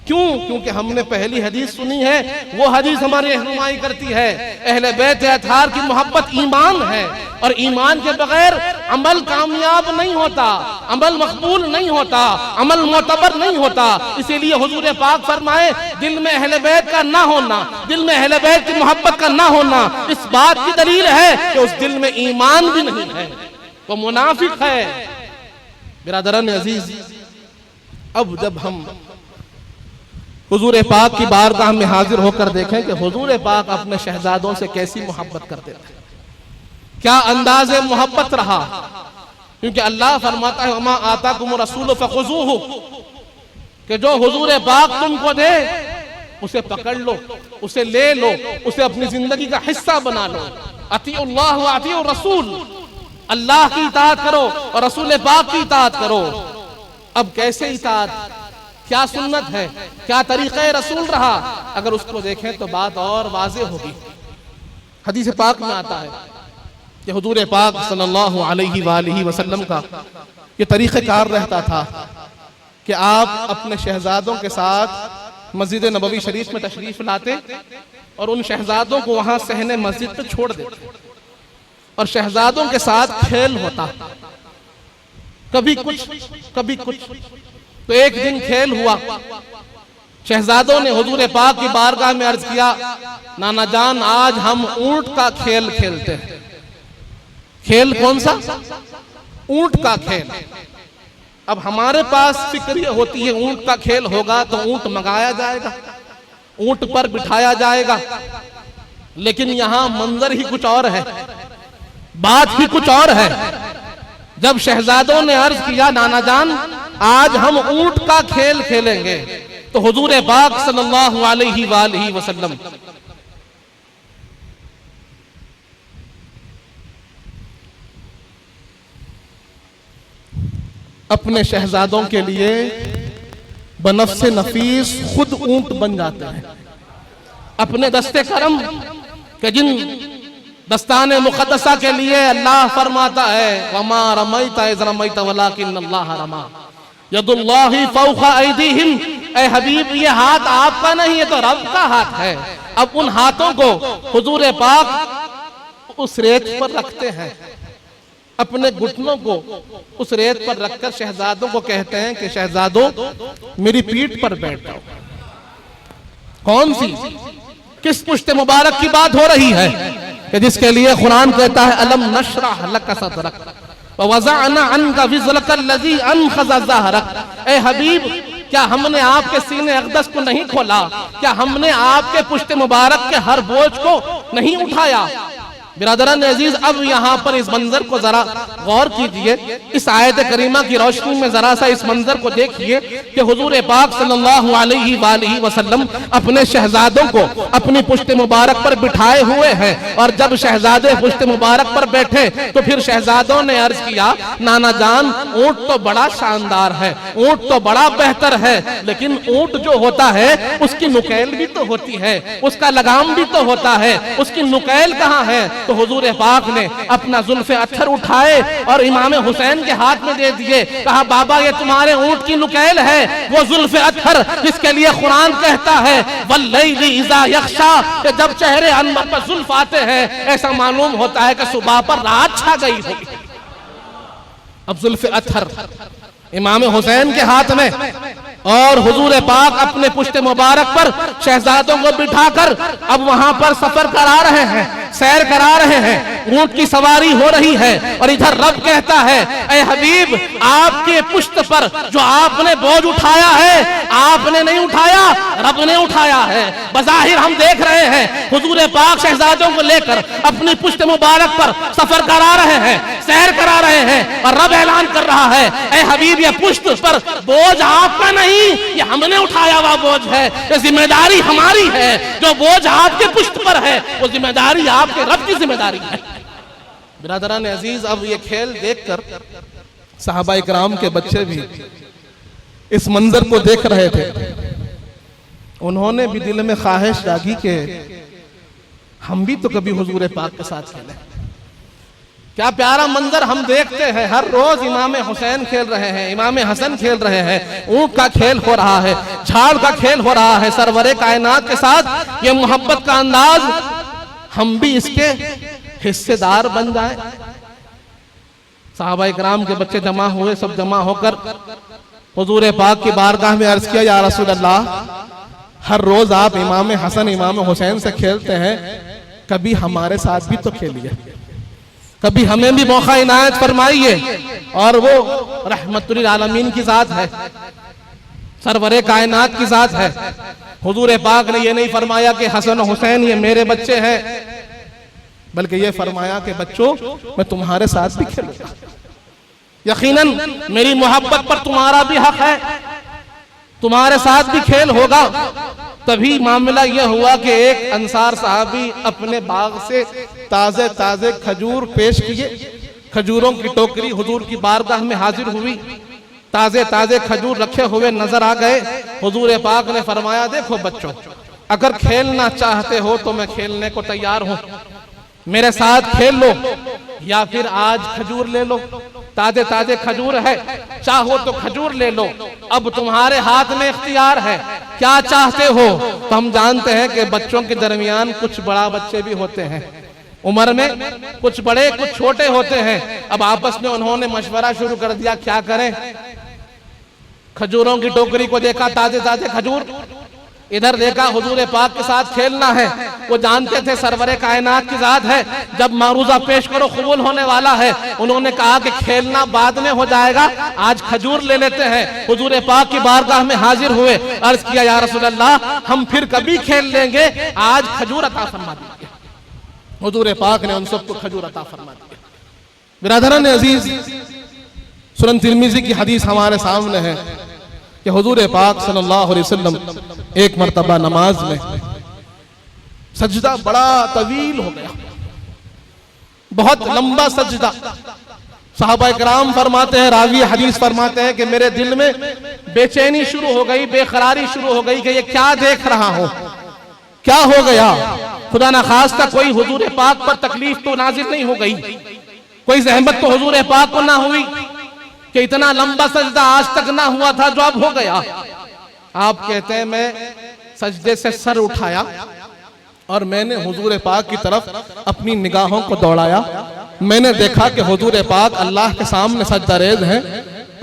क्यों? क्योंकि हमने पहली हदीस सुनी है, वो हदीस हमारी रहनुमाई करती है अहले बैत अतहार की मोहब्बत ईमान है, और ईमान के बगैर अमल कामयाब नहीं होता, अमल मकबूल नहीं होता, अमल मोतबर नहीं होता। इसीलिए हुजूर पाक फरमाए दिल में अहले बैत का ना होना, दिल में अहले बैत की मोहब्बत का ना होना इस बात की दलील है कि उस दिल में ईमान भी नहीं है, वो मुनाफिक है। बिरादरान अजीज, अब जब हम हुजूर पाक की बारगाह में हाजिर होकर देखें कि हुजूर पाक अपने शहजादों से कैसी मोहब्बत करते थे, क्या अंदाज़े मोहब्बत रहा। क्योंकि अल्लाह फरमाता है वमा आताकुम रसूल फखुजूहु, कि जो हुजूर पाक तुमको दे उसे पकड़ लो, उसे ले लो, उसे अपनी जिंदगी का हिस्सा बना लो। अतीउल्लाह व अतीउर रसूल, अल्लाह की इताअत करो और रसूल पाक की इताअत करो। अब कैसे इताअत, क्या सुन्नत है, क्या तरीक़े रसूल रहा, अगर उसको देखें तो बात और वाज़ेह होगी। हदीस पाक में आता है कि हुजूर पाक सल्लल्लाहु अलैहि वसल्लम का ये तरीक़ेकार रहता था कि आप अपने शहजादों के साथ मस्जिद नबवी शरीफ में तशरीफ लाते और उन शहजादों को वहां सहने मस्जिद पे छोड़ देते और शहजादों के साथ खेल होता, कभी कुछ। तो एक दिन खेल हुआ, शहजादों ने हुजूर पाक की बारगाह में अर्ज किया, नाना जान आज हम ऊंट का खेल खेलते हैं। खेल कौन सा? ऊंट का खेल। अब हमारे पास फिक्र ये होती है ऊंट का खेल होगा तो ऊंट मंगाया जाएगा, ऊंट पर बिठाया जाएगा, लेकिन यहां मंजर ही कुछ और है, बात ही कुछ और है। जब शहजादों ने अर्ज किया नाना जान आज हम ऊंट का खेल खेलेंगे, तो हुजूर पाक सल्लल्लाहु अलैहि वसल्लम अपने शहजादों के लिए बनफ्से नफीस खुद ऊंट बन जाते हैं। अपने दस्ते करम के जिन दस्ताने मुक़द्दसा के लिए अल्लाह फरमाता है वमा रमैता इज़ रमैता वलाकिन्नल्लाह रमा यदुल्लाहि फौक़ा ऐदीहिम, ए हबीब ये हाथ आपका नहीं, ये तो रब का हाथ है। अब उन हाथों को हुजूर पाक उस रेत पर रखते हैं, अपने घुटनों को उस रेत पर रखकर शहजादों को कहते हैं कि शहजादों मेरी पीठ पर बैठ जाओ। कौन सी, किस पुश्ते मुबारक की बात हो रही है कि जिसके लिए कुरान कहता है अलम नशरह लक सदरक व वज़अना अन्का विज़रक अल्लज़ी अनक़ज़ ज़हरक। ए हबीब क्या हमने आपके सीने अक़दस को नहीं खोला, क्या हमने आपके पुश्ते मुबारक के हर बोझ को नहीं उठाया। बिरादरान अजीज, अब यहाँ पर इस मंजर को जरा गौर कीजिए, इस आयत करीमा की रोशनी में जरा सा इस मंजर को देखिए कि हुजूर पाक सल्लल्लाहु अलैहि वसल्लम अपने शहजादों को अपनी पुश्ते मुबारक पर बिठाए हुए हैं और जब शहजादे पुश्ते मुबारक पर बैठे तो फिर शहजादों ने अर्ज किया नाना जान ऊंट तो बड़ा शानदार है, ऊंट तो बड़ा बेहतर है, लेकिन ऊंट जो होता है उसकी नुकैल भी तो होती है, उसका लगाम भी तो होता है, उसकी नुकैल कहाँ है। तो हुजूर पाक ने अपना जुल्फ़े अत्थर उठाए और इमाम हुसैन के हाथ में दे दिए, कहा बाबा ये तुम्हारे ऊंट की नुकैल है, वो जुल्फ़े अत्थर जिसके लिए कुरान कहता है वल्लैली इज़ा यग़शा, कि जब चेहरे अनवर पर जुल्फ़ आते हैं ऐसा मालूम होता है कि सुबह पर रात छा गई होगी। अब जुल्फ़े अत्थर इमाम हुसैन के हाथ में और हुजूर पाक अपने पुश्ते मुबारक पर शहजादों को बिठाकर अब वहां पर सफर करा रहे हैं, सैर करा रहे हैं, ऊंट की सवारी हो रही है और इधर रब कहता है ऐ हबीब आपके पुश्त पर जो आपने बोझ उठाया है आपने नहीं उठाया, रब ने उठाया है। बज़ाहिर हम देख रहे हैं हुजूर पाक शहजादों को लेकर अपनी पुश्त मुबारक पर सफर करा रहे हैं, सैर करा रहे हैं और रब ऐलान कर रहा है ऐ हबीब ये पुश्त पर बोझ आपका नहीं, ये हमने उठाया हुआ बोझ है, ये जिम्मेदारी हमारी है। जो बोझ आपके पुश्त पर है वो जिम्मेदारी आपके रब की जिम्मेदारी है। बिरादरान अजीज, अब ये खेल देखकर सहाबा इकराम के बच्चे भी इस मंजर को देख रहे थे, उन्होंने भी दिल में ख्वाहिश जागी कि हम भी तो कभी हुजूर पाक के साथ खेलें। क्या प्यारा मंजर हम देखते हैं, हर रोज इमाम हुसैन खेल रहे हैं, इमाम हसन खेल रहे हैं, ऊंट का खेल हो रहा है, झाड़ का खेल हो रहा है, सरवरे कायनात के साथ ये मोहब्बत का अंदाज, हम भी इसके हिस्सेदार बन जाएं। सहाबा इकराम के बच्चे जमा हुए, सब जमा होकर हुजूर पाक की बारगाह में अर्ज किया या रसूल अल्लाह हर रोज आप इमाम हसन इमाम हुसैन से खेलते हैं, कभी हमारे साथ भी तो खेलिए, कभी हमें भी मौका इनायत फरमाइए। और वो रहमतुल आलमीन की जात है, सरवरे कायनात की जात है। हुजूर पाक ने ये नहीं फरमाया कि हसन हुसैन ये मेरे बच्चे हैं, बल्कि ये फरमाया कि बच्चों मैं तुम्हारे साथ भी खेलूंगा, यकीनन मेरी मोहब्बत पर तुम्हारा भी हक है, तुम्हारे साथ भी खेल होगा। तभी मामला यह हुआ कि एक अंसार साहबी अपने बाग से ताजे ताजे खजूर पेश किए, खजूरों की टोकरी हुजूर की बारगाह में हाजिर हुई, ताजे ताजे खजूर रखे हुए नजर आ गए। हुजूर पाक ने फरमाया देखो बच्चों, अगर खेलना चाहते हो तो मैं खेलने को तैयार हूं, मेरे साथ खेल लो, या फिर आज खजूर ले लो, ताजे ताजे खजूर है, चाहो तो खजूर ले लो, अब तुम्हारे हाथ में इख्तियार है, क्या चाहते हो। तो हम जानते हैं कि बच्चों के दरमियान कुछ बड़ा बच्चे भी होते हैं, उम्र में कुछ बड़े कुछ छोटे होते हैं। अब आपस में उन्होंने मशवरा शुरू कर दिया क्या करें। खजूरों की टोकरी को देखा, ताजे ताजे खजूर, इधर देखा हुजूर पाक के साथ खेलना है। वो जानते थे सरवरे कायनात की जात है, जब मारूजा पेश करो कबूल होने वाला है। उन्होंने कहा कि खेलना बाद में हो जाएगा, आज खजूर ले लेते हैं। हुजूर पाक की बारगाह में हाजिर हुए, अर्ज किया या रसूल अल्लाह हम फिर कभी खेल लेंगे, आज खजूर अता फरमा दीजिए। हुजूर पाक ने उन सबको खजूर अता फरमा दिया। बिरादरान अजीज, सुनन तिरमिजी की हदीस हमारे सामने है कि हुजूर पाक सल्लल्लाहु अलैहि वसल्लम एक मर्तबा नमाज में सजदा बड़ा तवील हो गया, बहुत लंबा सजदा। सहाबा इकराम फरमाते हैं, रावी हदीस फरमाते हैं कि मेरे दिल में बेचैनी शुरू हो गई, बेकरारी शुरू हो गई कि ये क्या देख रहा हूं, क्या हो गया। खुदा ना खास्ता कोई हुजूर पाक पर तकलीफ तो नाजिल नहीं हो गई, कोई जहमत तो हुजूर पाक को ना हुई कि इतना लंबा सजदा आज तक ना हुआ था जो अब हो गया। आप कहते हैं मैं सजदे से सर उठाया और मैंने हुजूर पाक की तरफ अपनी निगाहों को दौड़ाया। मैंने देखा कि हुजूर पाक अल्लाह के सामने सजदा रेज़ हैं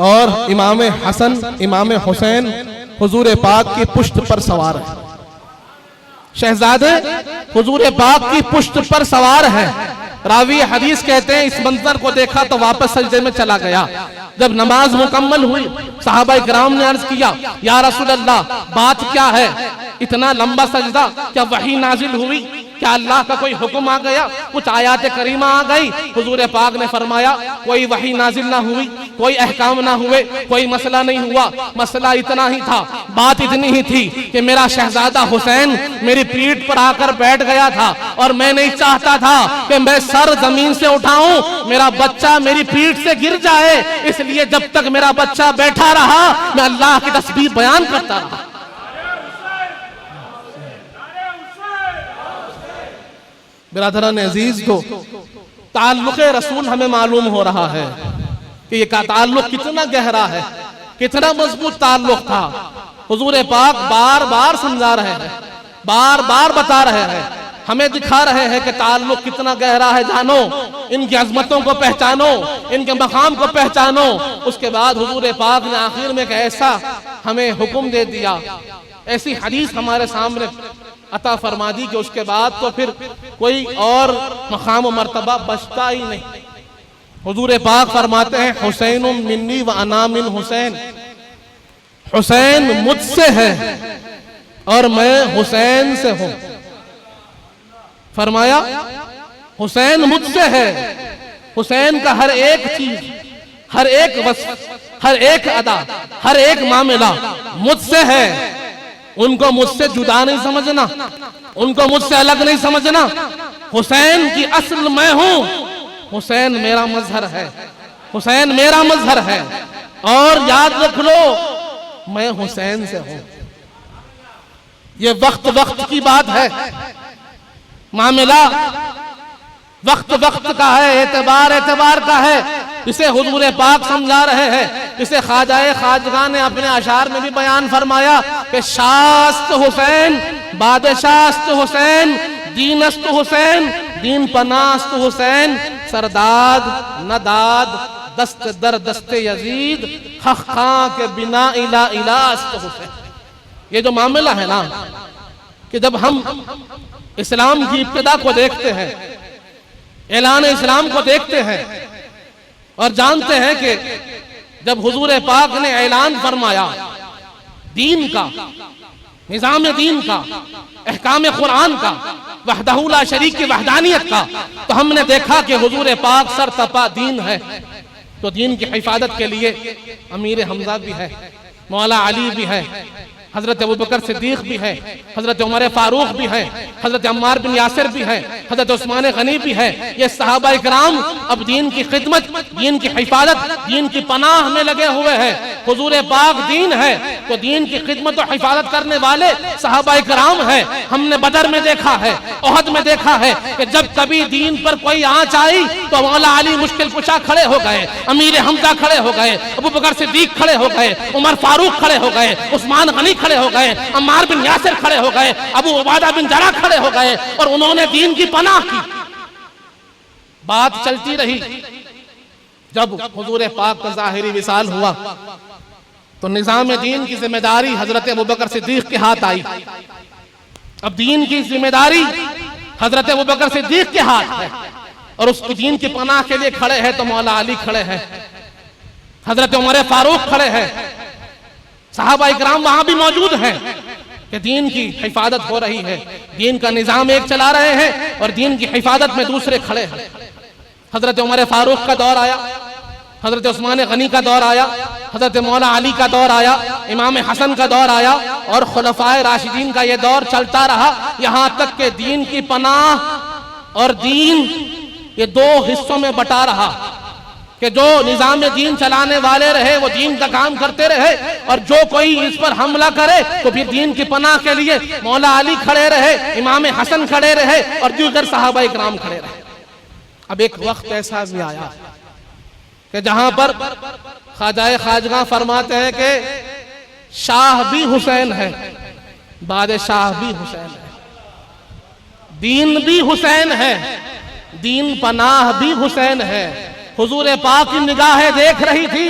और इमाम हसन इमाम हुसैन हुजूर पाक की पुश्त पर सवार है। शहजादे हुजूर पाक की पुश्त पर सवार है। रावी हदीस कहते हैं इस मंजर को देखा तो वापस सजदे में चला गया। जब नमाज मुकम्मल हुई, सहाबा इकराम ने अर्ज किया या रसूल अल्लाह बात क्या है, इतना लंबा सजदा, क्या वही नाजिल हुई, क्या अल्लाह का कोई हुक्म आ गया, कुछ आयात करीमा आ गई। हुजूर पाक ने फरमाया कोई वही नाजिल ना हुई, कोई अहकाम ना हुए, कोई मसला नहीं हुआ। मसला इतना ही था, बात इतनी ही थी कि मेरा शहजादा हुसैन मेरी पीठ पर आकर बैठ गया था और मैं नहीं चाहता था कि मैं सर जमीन से उठाऊं, मेरा बच्चा मेरी पीठ से गिर जाए, इसलिए जब तक मेरा बच्चा बैठा रहा मैं अल्लाह की तस्बीह बयान करता रहा। बिरादरान अजीज को ताल्लुक़ रसूल हमें मालूम हो रहा है कि ये का ताल्लुक़ कितना गहरा है, कितना मजबूत ताल्लुक़ था। हुजूर पाक बार बार समझा रहे हैं, बार बार बता रहे हैं, हमें दिखा रहे हैं कि ताल्लुक़ कितना गहरा है। जानो इनकी अजमतों को पहचानो, इनके मकाम को पहचानो। उसके बाद हुजूर पाक ने आखिर में एक ऐसा हमें हुक्म दे दिया, ऐसी हदीस हमारे सामने अता फरमा दी कि उसके बाद तो फिर कोई और मकाम मर्तबा बचता ही नहीं। हुजूर पाक फरमाते हैं हुसैन मिन्नी व अना मिन हुसैन, हुसैन मुझसे है और मैं हुसैन से हूं। फरमाया हुसैन मुझसे है, हुसैन का हर एक चीज, हर एक वस्फ, हर एक अदा, हर एक मामला मुझसे है। उनको मुझसे जुदा नहीं समझना, उनको मुझसे अलग नहीं समझना। हुसैन की असल मैं हूं, हुसैन मेरा मजहर है, हुसैन मेरा मजहर है। और याद रख लो मैं हुसैन से हूं। ये वक्त वक्त की बात है, मामला वक्त वक्त का है, एतबार एतबार का है। इसे हुजूर पाक समझा रहे हैं, इसे ख्वाजाए खाजगा ने अपने अशार में भी बयान फरमाया कि शास्त हुसैन, बादशास्त हुसैन, दीनस्त हुसैन, दीन पनास्त हुसैन, सरदाद नदाद दस्त दर दस्ते यजीद, खखा के बिना इला इलास्त हुसैन। ये जो मामला है ना कि जब हम इस्लाम की इब्तिदा को देखते हैं, ऐलान इस्लाम को देखते हैं और जानते हैं कि जब हुजूर पाक ने ऐलान फरमाया दीन का, निज़ाम दीन का, अहकाम कुरान का, वहदहू ला शरीक की वहदानियत का, तो हमने देखा कि हुजूर पाक सर तपा दीन है। तो दीन की हिफाजत के लिए अमीर हमजा भी है, मौला अली भी है, हजरत अबू बकर सिद्दीक भी है, हजरत उमर फारूक भी है, हजरत अम्मार बिन यासिर भी है, हजरत उस्मान गनी भी है। ये सहाबा इकराम अब दीन की खिदमत, दीन की हिफाजत, दीन की पनाह में लगे हुए हैं। हुजूर पाक दीन है तो दीन की खिदमत और हिफाजत करने वाले सहाबा इकराम है। हमने बदर में देखा है, ओहद में देखा है कि जब कभी दीन पर कोई आंच आई तो मौला अली मुश्किल कुशा खड़े हो गए, अमीर हमजा खड़े हो गए, अबू बकर सिद्दीक खड़े हो गए, उमर फारूक खड़े हो गए, उस्मान गनी खड़े हो गए, अम्मार बिन यासिर खड़े हो गए, अबू उबादा बिन जरा खड़े हो गए और उन्होंने दीन की पनाह की। बात चलती रही। जब हुजूर पाक का ज़ाहिरी विसाल हुआ तो निज़ाम दीन की जिम्मेदारी हजरत अबू बकर सिद्दीक के हाथ आई। अब दीन की जिम्मेदारी हजरत अबू बकर सिद्दीक के हाथ है और उस दीन की पनाह के लिए खड़े हैं तो मौला अली खड़े हैं, हजरत उमर फारूक खड़े हैं, सहाबा इकराम वहां भी मौजूद हैं कि दीन की हिफाजत हो रही है। दीन का निजाम एक चला रहे हैं और दीन की हिफाजत में दूसरे खड़े हैं। हजरत उमर फारूक का दौर आया, हजरत उस्मान गनी का दौर आया, हजरत मौला अली का दौर आया, इमाम हसन का दौर आया और खुलफाए राशिदीन का यह दौर चलता रहा। यहां तक कि दीन की पनाह और दीन ये दो हिस्सों में बटा रहा कि जो निजाम दीन चलाने वाले रहे वो दीन का काम करते रहे और जो कोई इस पर हमला करे तो फिर दीन की पनाह के लिए मौला अली खड़े रहे, इमाम हसन खड़े रहे और दीगर सहाबा इकराम खड़े रहे। अब एक वक्त ऐसा भी आया कि जहां पर ख्वाजाए खाजगा फरमाते हैं कि शाह भी हुसैन है, बादशाह भी हुसैन है, दीन भी हुसैन है, दीन पनाह भी हुसैन है। हुजूर पाक की निगाहें देख रही थी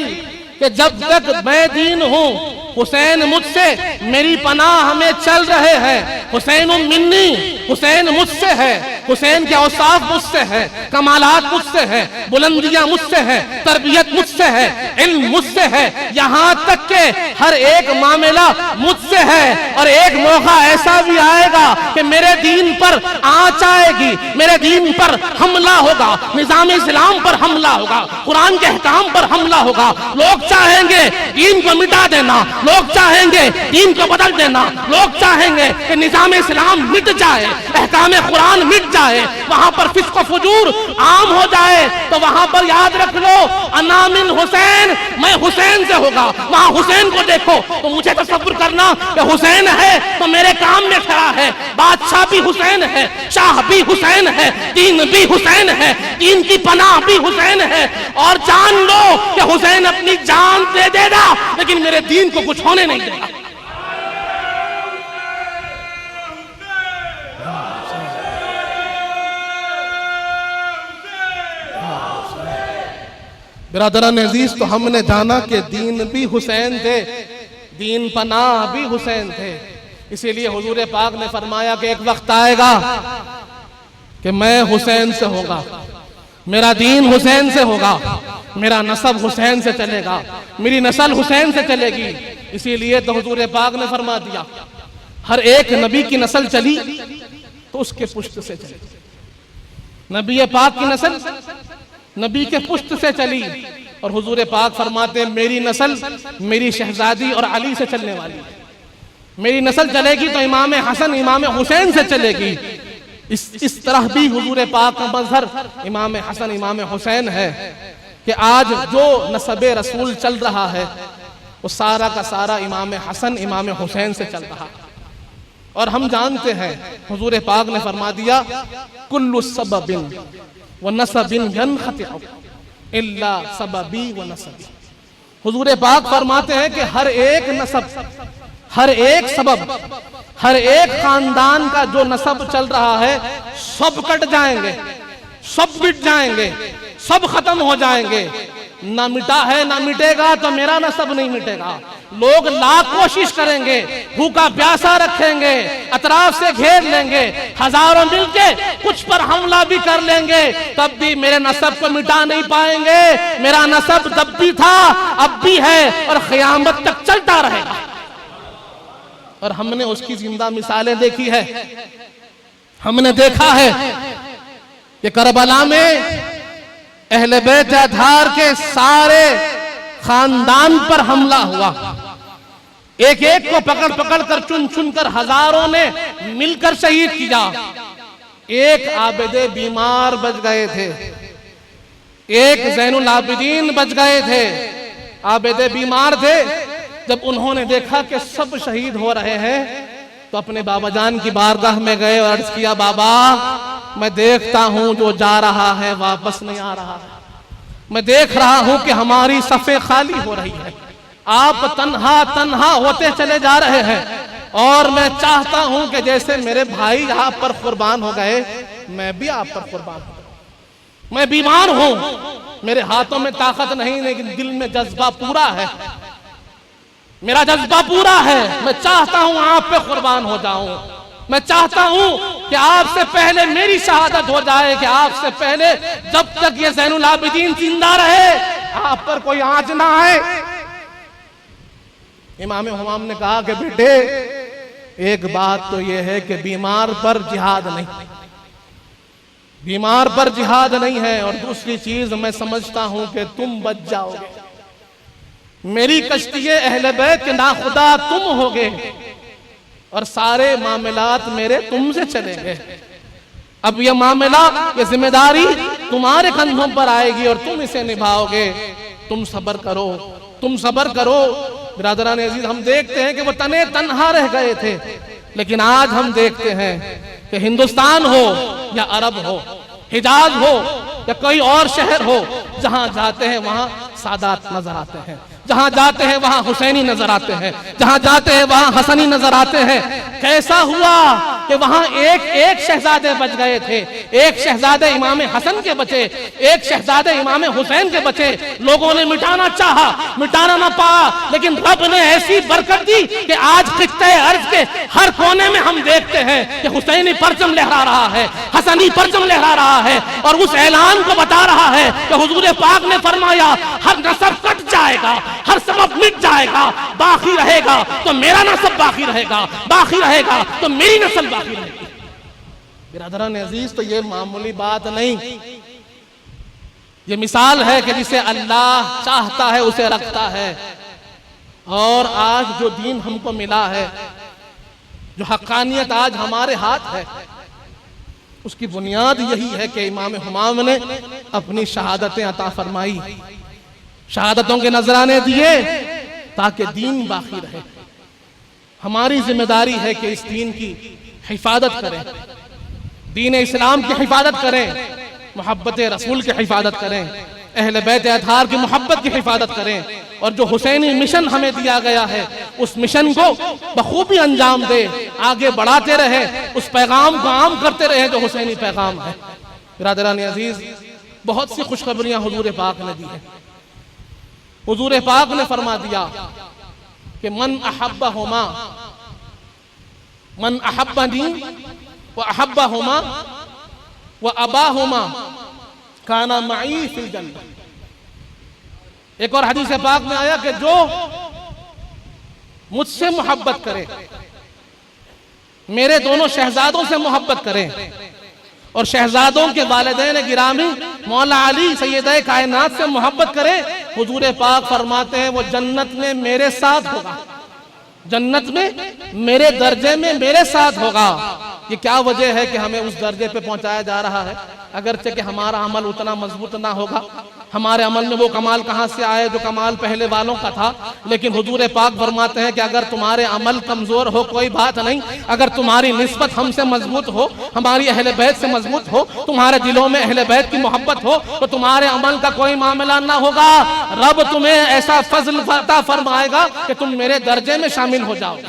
कि जब तक मैं दीन हूं हुसैन मुझसे, मेरी पनाह में चल रहे हैं। हुसैन मिन्नी, हुसैन मुझसे है, हुसैन के औसाफ मुझसे है, कमालात मुझसे है, बुलंदियां मुझसे है, तरबियत मुझसे है, इल्म मुझसे है, यहाँ तक के हर एक मामला मुझसे है। और एक मौका ऐसा भी आएगा कि मेरे दीन पर आंच आएगी, मेरे दीन पर हमला होगा, निजाम इस्लाम पर हमला होगा, कुरान के अहकाम पर हमला होगा। लोग चाहेंगे दीन को मिटा देना, लोग चाहेंगे दीन को बदल देना, लोग चाहेंगे कि निजाम इस्लाम मिट जाए, अहकाम कुरान मिट जाए, वहां पर फिस्क फुजूर आम हो जाए। तो वहां पर याद रख लो, अना मिन हुसैन, मैं हुसैन से होगा। वहां हुसैन को देखो तो मुझे तसव्वुर करना कि हुसैन है तो मेरे काम में खड़ा है। बादशाह भी हुसैन है, शाह भी हुसैन है, दीन भी हुसैन है, दीन की पनाह भी हुसैन है। और जान लो कि हुसैन अपनी जान दे देगा लेकिन मेरे दीन को कुछ होने नहीं देगा। बिरादरान अजीज, तो हमने जाना कि दीन भी हुसैन थे, दीन पनाह भी हुसैन थे। इसीलिए हुजूर पाक ने फरमाया कि एक वक्त आएगा कि मैं हुसैन से होगा, मेरा दीन हुसैन से होगा, मेरा नस्ब हुसैन से चलेगा, मेरी नस्ल हुसैन से चलेगी। इसीलिए तो हुजूर पाक ने फरमा दिया हर एक नबी की नस्ल चली तो उसके पुश्त से चली। नबी पाक की नस्ल नबी के पुश्त से चली और हुजूर पाक फरमाते मेरी नस्ल मेरी शहजादी और अली से चलने वाली है। मेरी नस्ल चलेगी तो इमाम हसन इमाम हुसैन से चलेगी। इस तरह भी हुजूर पाक का मजहर इमाम हसन इमाम हुसैन है कि आज जो नस्ब रसूल चल रहा है वो सारा का सारा इमाम हसन इमाम हुसैन से चल रहा है। और हम जानते हैं हुजूर पाक ने फरमा दिया कुल्लु सबबिन व नसबिन यनखतिउ इल्ला सबबी व नसबी। हुजूर पाक फरमाते हैं कि हर एक नसब, हर एक सबब, हर एक खानदान का जो नसब चल रहा है सब कट जाएंगे, सब मिट जाएंगे, सब खत्म हो जाएंगे। ना मिटा है ना मिटेगा तो मेरा नसब नहीं मिटेगा। लोग लाख कोशिश करेंगे, भूखा प्यासा रखेंगे, अतराफ से घेर लेंगे, हजारों मिलके कुछ पर हमला भी कर लेंगे, तब भी मेरे नसब को मिटा नहीं पाएंगे। मेरा नसब तब भी था अब भी है और क़यामत तक चलता रहेगा। और हमने उसकी जिंदा मिसालें देखी है। हमने देखा है कि करबला में अहले बैत अतहार के सारे खानदान पर हमला हुआ। एक एक को पकड़ पकड़ कर चुन चुन कर हजारों ने मिलकर शहीद किया। एक आबिदे बीमार बच गए थे, एक ज़ैनुल आबिदीन बच गए थे। आबिदे बीमार थे। जब उन्होंने देखा कि सब शहीद हो रहे हैं तो अपने बाबा जान की बारगाह में गए और अर्ज किया, बाबा मैं देखता हूं जो जा रहा है वापस नहीं आ रहा है। मैं देख रहा हूं कि हमारी सफ़े खाली हो रही है, आप तन्हा तन्हा होते चले जा रहे हैं। और मैं चाहता हूं कि जैसे मेरे भाई आप पर कुर्बान हो गए, मैं भी आप पर कुर्बान हो गया। मैं बीमार हूं, मेरे हाथों में ताकत नहीं, लेकिन दिल में जज्बा पूरा है, मेरा जज्बा पूरा है। मैं चाहता हूं आप पे कुर्बान हो जाऊं। मैं चाहता हूं कि आपसे पहले मेरी शहादत हो जाए, कि आपसे पहले जब तक ये ज़ैनुल आबिदीन जिंदा रहे आप पर कोई आंच ना आए। इमाम हुमाम ने कहा कि बेटे एक बात तो यह है कि बीमार पर जिहाद नहीं, बीमार पर जिहाद नहीं है। और दूसरी चीज मैं समझता हूं कि तुम बच जाओगे, मेरी कश्ती अहले बैत के नाखुदा तुम होगे और सारे मामलात मेरे तुमसे चलेंगे। अब ये मामला, ये जिम्मेदारी तुम्हारे कंधों पर आएगी और तुम इसे निभाओगे। तुम सब्र करो, तुम सब्र करो। बिरादरान अजीज, हम देखते हैं कि वो तने तन्हा रह गए थे, लेकिन आज हम देखते हैं कि हिंदुस्तान हो या अरब हो, हिजाज हो या कोई और शहर हो, जहां जाते हैं वहां सादात नजर आते हैं, जहां जाते हैं वहां हुसैनी नजर आते हैं, जहां जाते हैं वहां हसनी नजर आते हैं। कैसा हुआ कि वहां एक एक शहजादे बच गए थे, एक शहजादे इमाम हसन के बचे, एक शहजादे इमाम हुसैन के बचे। लोगों ने मिटाना चाहा, मिटाना ना पाया, लेकिन रब ने ऐसी बरकत दी कि आज खित्ते अर्ज के हर कोने में हम देखते हैं कि हुसैनी परचम लहरा रहा है, हसनी परचम लहरा रहा है और उस ऐलान को बता रहा है कि हुजूर पाक ने फरमाया हर नसब कट जाएगा, हर सबब मिट जाएगा, बाकी रहेगा तो मेरा नसब बाकी रहेगा, बाकी रहेगा तो मेरी नस्ल बाकी रहेगी। बिरादरान अजीज, तो ये मामूली बात नहीं, ये मिसाल है कि जिसे अल्लाह चाहता है उसे रखता है। और आज जो दीन हमको मिला है, जो हक्कानियत आज हमारे हाथ है, उसकी बुनियाद यही है कि इमाम हुमाम ने अपनी शहादतें अता फरमाई, शहादतों के नजराने दिए ताकि दीन बाकी रहे। हमारी जिम्मेदारी है कि इस दीन की हिफाजत करें, दीन इस्लाम की हिफाजत करें, मोहब्बत रसूल की हिफाजत करें, अहले बैत अतहार की मोहब्बत की हिफाजत करें और जो हुसैनी मिशन हमें दिया गया है उस मिशन को बखूबी अंजाम दे, आगे बढ़ाते रहे, उस पैगाम को आम करते रहे जो हुसैनी पैगाम है। बिरादरान अजीज, बहुत सी खुशखबरियां हुजूर पाक ने दी है। हुजूर पाक ने फरमा दिया कि मन अहब्बहुमा, मन अहब्बनी व अहब्बहुमा व अबाहुमा काना मई फिल जन्नह। एक और हदीस पाक में आया कि जो मुझसे मोहब्बत करे, मेरे दोनों शहजादों से मोहब्बत करे और शहजादों के वालिदैन गिरामी मौला अली सैयद कायनात से मोहब्बत करे, हुजूर पाक फरमाते हैं वो जन्नत में मेरे साथ होगा, जन्नत में मेरे दर्जे में मेरे साथ होगा। ये क्या वजह है कि हमें उस दर्जे पे पहुंचाया जा रहा है? अगरचे कि हमारा अमल उतना मजबूत ना होगा, हमारे अमल में वो कमाल कहां से आए जो कमाल पहले वालों का था, लेकिन हुजूर पाक फरमाते हैं कि अगर तुम्हारे अमल कमजोर हो कोई बात नहीं, अगर तुम्हारी निस्बत हमसे मजबूत हो, हमारी अहले बैत से मजबूत हो, तुम्हारे दिलों में अहले बैत की मोहब्बत हो, तो तुम्हारे अमल का कोई मामला ना होगा। रब तुम्हें ऐसा फजल अता फरमाएगा कि तुम मेरे दर्जे में शामिल हो जाओगे,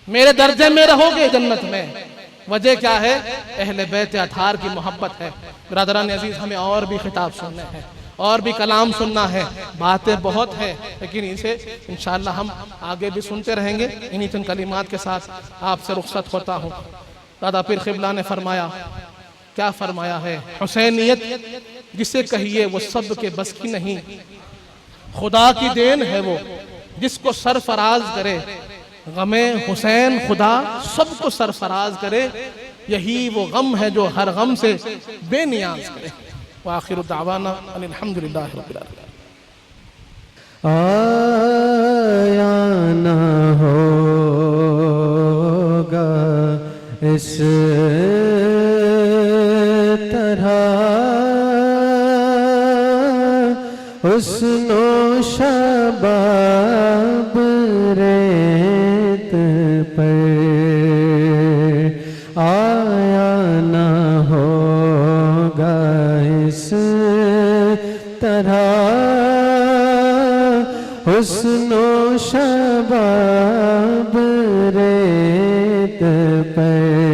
मेरे दर्जे में रहोगे जन्नत में। वजह क्या है? अहले बैत अतहार की मोहब्बत है। बिरादरान अजीज, हमें और भी खिताब सुनने हैं और भी कलाम सुनना है, बातें बहुत है, लेकिन इसे इंशाअल्लाह हम आगे भी सुनते रहेंगे। इन्हीं चंद कलिमात के साथ आपसे रुखसत होता हूँ। दादा पीर क़िबला ने फरमाया, क्या फरमाया है? हुसैनियत जिसे कहिए वो सब के बस की नहीं, खुदा की देन है वो जिसको सरफराज करे, गमे हुसैन खुदा सबको सरफराज करे, यही वो गम है जो हर गम से बेनियाज करे। व आखिर दावाना अनिल हम्दुलिल्लाहि रब्बिल आलमीन। आया ना होगा इस तरह हुस्नो शबाब रेत पर, आया ना होगा इस तरह हुस्नो शबाब रेत पर।